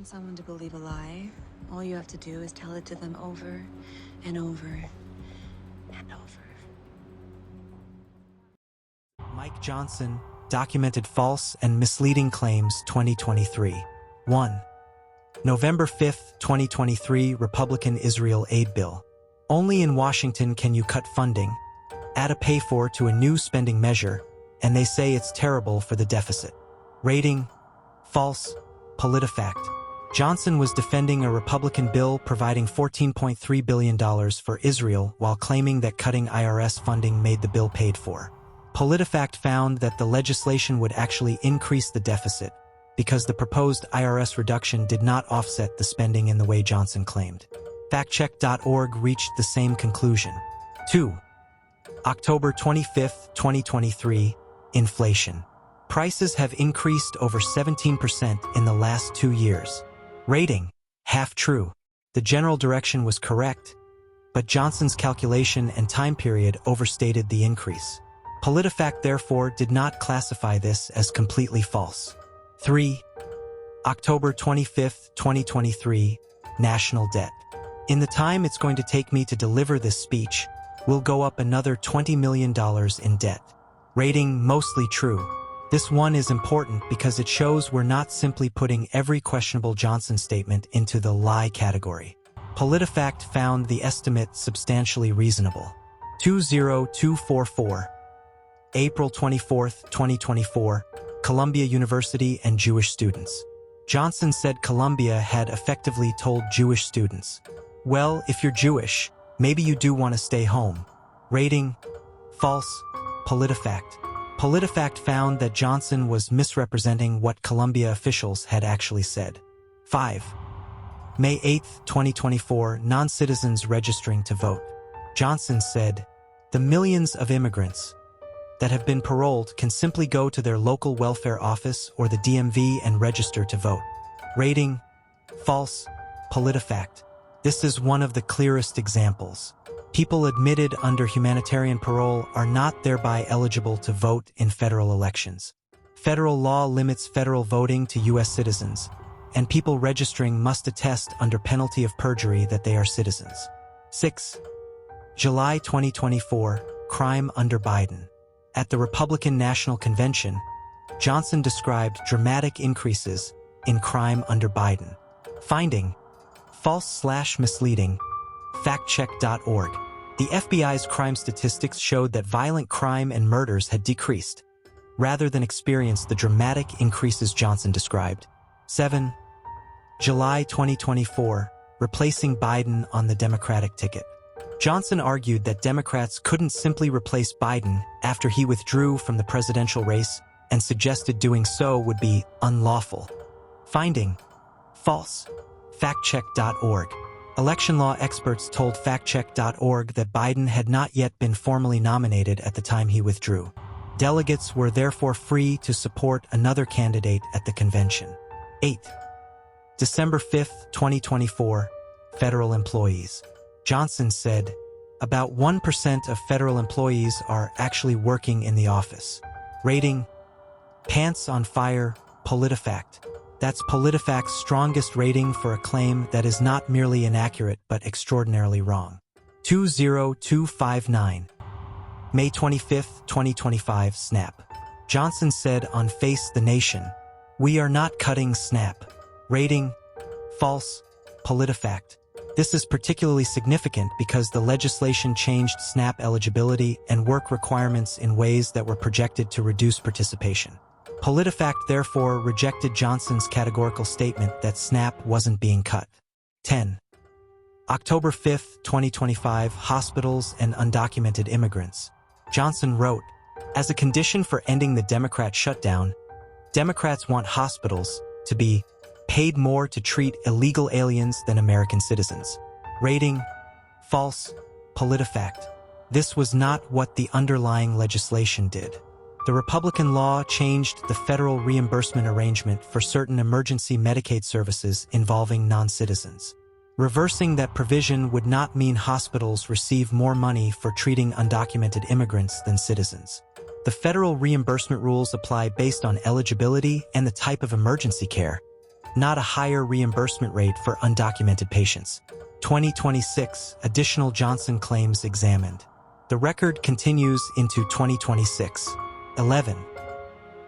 want someone to believe a lie, all you have to do is tell it to them over and over and over. Mike Johnson, documented false and misleading claims 2023. 1. November 5, 2023 Republican Israel Aid Bill. Only in Washington can you cut funding, add a pay-for to a new spending measure, and they say it's terrible for the deficit. Rating: false. PolitiFact. Johnson was defending a Republican bill providing $14.3 billion for Israel while claiming that cutting IRS funding made the bill paid for. PolitiFact found that the legislation would actually increase the deficit because the proposed IRS reduction did not offset the spending in the way Johnson claimed. Factcheck.org reached the same conclusion. 2. October 25, 2023, inflation. Prices have increased over 17% in the last 2 years. Rating: half true. The general direction was correct, but Johnson's calculation and time period overstated the increase. PolitiFact therefore did not classify this as completely false. 3. October 25, 2023, national debt. In the time it's going to take me to deliver this speech, we'll go up another $20 million in debt. Rating: mostly true. This one is important because it shows we're not simply putting every questionable Johnson statement into the lie category. PolitiFact found the estimate substantially reasonable. 20244. April 24, 2024, Columbia University and Jewish students. Johnson said Columbia had effectively told Jewish students, well, if you're Jewish, maybe you do want to stay home. Rating: false. PolitiFact. PolitiFact found that Johnson was misrepresenting what Columbia officials had actually said. 5. May 8, 2024, non-citizens registering to vote. Johnson said, the millions of immigrants that have been paroled can simply go to their local welfare office or the DMV and register to vote. Rating: false. PolitiFact. This is one of the clearest examples. People admitted under humanitarian parole are not thereby eligible to vote in federal elections. Federal law limits federal voting to U.S. citizens, and people registering must attest under penalty of perjury that they are citizens. 6. July 2024, crime under Biden. At the Republican National Convention, Johnson described dramatic increases in crime under Biden. Finding: false/misleading. Factcheck.org. The FBI's crime statistics showed that violent crime and murders had decreased, rather than experienced the dramatic increases Johnson described. 7. July 2024, replacing Biden on the Democratic ticket. Johnson argued that Democrats couldn't simply replace Biden after he withdrew from the presidential race and suggested doing so would be unlawful. Finding: false. Factcheck.org. Election law experts told Factcheck.org that Biden had not yet been formally nominated at the time he withdrew. Delegates were therefore free to support another candidate at the convention. 8. December 5, 2024, federal employees. Johnson said, about 1% of federal employees are actually working in the office. Rating: pants on fire. PolitiFact. That's PolitiFact's strongest rating for a claim that is not merely inaccurate but extraordinarily wrong. 20259. May 25, 2025, SNAP. Johnson said on Face the Nation, we are not cutting SNAP. Rating: false. PolitiFact. This is particularly significant because the legislation changed SNAP eligibility and work requirements in ways that were projected to reduce participation. PolitiFact therefore rejected Johnson's categorical statement that SNAP wasn't being cut. 10. October 5, 2025, hospitals and undocumented immigrants. Johnson wrote, as a condition for ending the Democrat shutdown, Democrats want hospitals to be paid more to treat illegal aliens than American citizens. Rating: false. PolitiFact. This was not what the underlying legislation did. The Republican law changed the federal reimbursement arrangement for certain emergency Medicaid services involving non-citizens. Reversing that provision would not mean hospitals receive more money for treating undocumented immigrants than citizens. The federal reimbursement rules apply based on eligibility and the type of emergency care, not a higher reimbursement rate for undocumented patients. 2026, additional Johnson claims examined. The record continues into 2026. 11.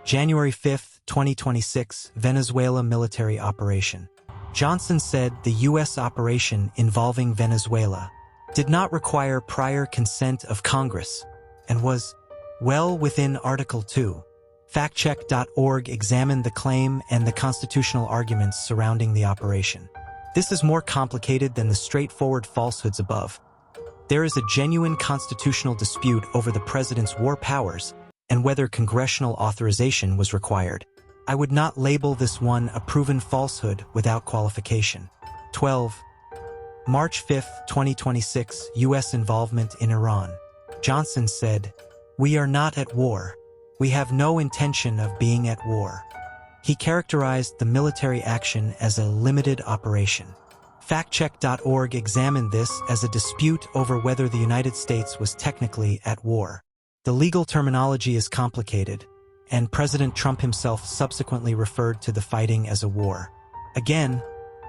January 5, 2026, Venezuela military operation. Johnson said the U.S. operation involving Venezuela did not require prior consent of Congress and was well within Article 2. Factcheck.org examined the claim and the constitutional arguments surrounding the operation. This is more complicated than the straightforward falsehoods above. There is a genuine constitutional dispute over the president's war powers and whether congressional authorization was required. I would not label this one a proven falsehood without qualification. 12. March 5, 2026, U.S. involvement in Iran. Johnson said, "We are not at war. We have no intention of being at war." He characterized the military action as a limited operation. Factcheck.org examined this as a dispute over whether the United States was technically at war. The legal terminology is complicated, and President Trump himself subsequently referred to the fighting as a war. Again,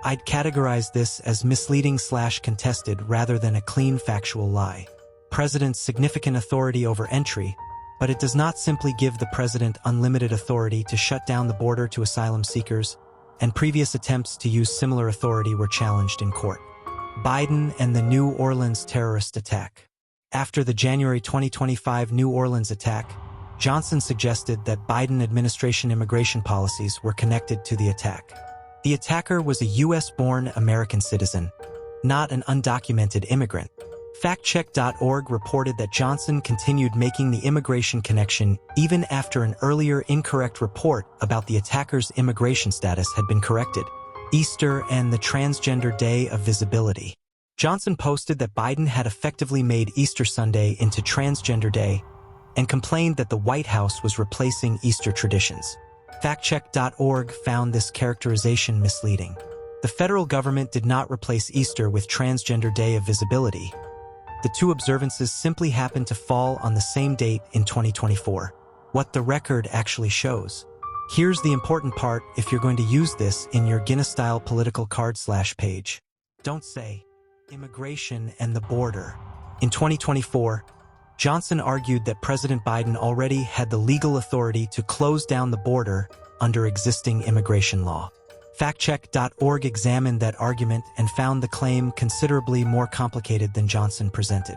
I'd categorize this as misleading/contested rather than a clean factual lie. President's significant authority over entry, but it does not simply give the president unlimited authority to shut down the border to asylum seekers, and previous attempts to use similar authority were challenged in court. Biden and the New Orleans terrorist attack. After the January 2025 New Orleans attack, Johnson suggested that Biden administration immigration policies were connected to the attack. The attacker was a U.S.-born American citizen, not an undocumented immigrant. Factcheck.org reported that Johnson continued making the immigration connection even after an earlier incorrect report about the attacker's immigration status had been corrected. Easter and the transgender day of visibility. Johnson posted that Biden had effectively made Easter Sunday into Transgender Day and complained that the White House was replacing Easter traditions. Factcheck.org found this characterization misleading. The federal government did not replace Easter with Transgender Day of Visibility. The two observances simply happened to fall on the same date in 2024. What the record actually shows. Here's the important part if you're going to use this in your Guinness-style political card/page. Don't say, immigration and the border. In 2024, Johnson argued that President Biden already had the legal authority to close down the border under existing immigration law. Factcheck.org examined that argument and found the claim considerably more complicated than Johnson presented.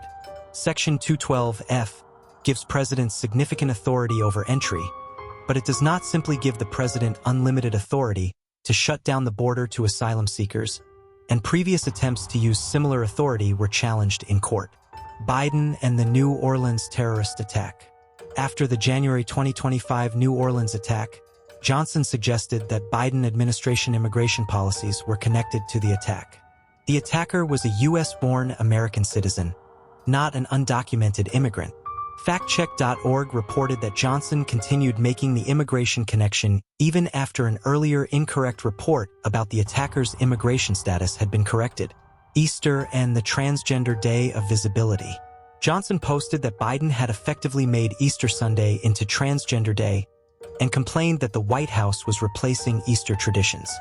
Section 212F gives presidents significant authority over entry, but it does not simply give the president unlimited authority to shut down the border to asylum seekers, and previous attempts to use similar authority were challenged in court. Biden and the New Orleans terrorist attack. After the January 2025 New Orleans attack, Johnson suggested that Biden administration immigration policies were connected to the attack. The attacker was a U.S.-born American citizen, not an undocumented immigrant. Factcheck.org reported that Johnson continued making the immigration connection even after an earlier incorrect report about the attacker's immigration status had been corrected. Easter and the transgender day of visibility. Johnson posted that Biden had effectively made Easter Sunday into Transgender Day and complained that the White House was replacing Easter traditions.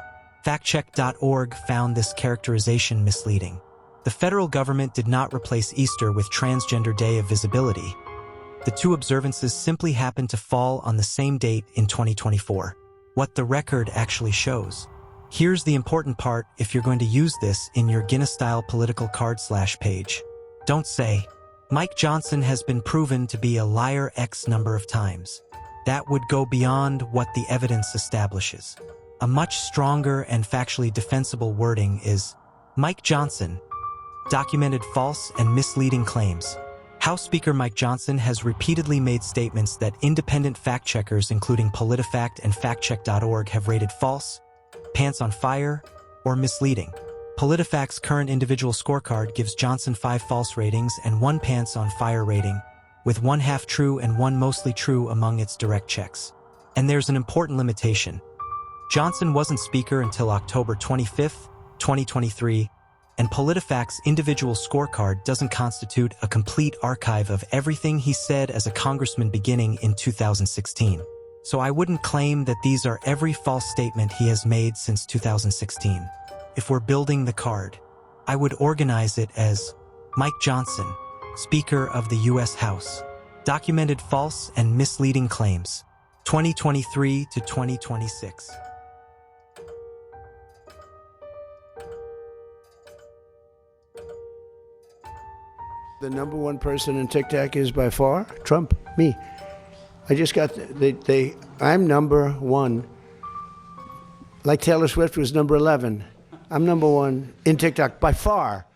Factcheck.org found this characterization misleading. The federal government did not replace Easter with Transgender Day of Visibility. The two observances simply happened to fall on the same date in 2024. What the record actually shows. Here's the important part if you're going to use this in your Guinness-style political card/page. Don't say, Mike Johnson has been proven to be a liar X number of times. That would go beyond what the evidence establishes. A much stronger and factually defensible wording is, Mike Johnson documented false and misleading claims. House Speaker Mike Johnson has repeatedly made statements that independent fact-checkers including PolitiFact and FactCheck.org have rated false, pants on fire, or misleading. PolitiFact's current individual scorecard gives Johnson 5 false ratings and 1 pants on fire rating, with 1 half true and 1 mostly true among its direct checks. And there's an important limitation. Johnson wasn't Speaker until October 25, 2023, and PolitiFact's individual scorecard doesn't constitute a complete archive of everything he said as a congressman beginning in 2016. So I wouldn't claim that these are every false statement he has made since 2016. If we're building the card, I would organize it as Mike Johnson, Speaker of the U.S. House, documented false and misleading claims, 2023 to 2026. The number one person in TikTok is by far Trump, me. I just got, I'm number one. Like Taylor Swift was number 11. I'm number one in TikTok by far.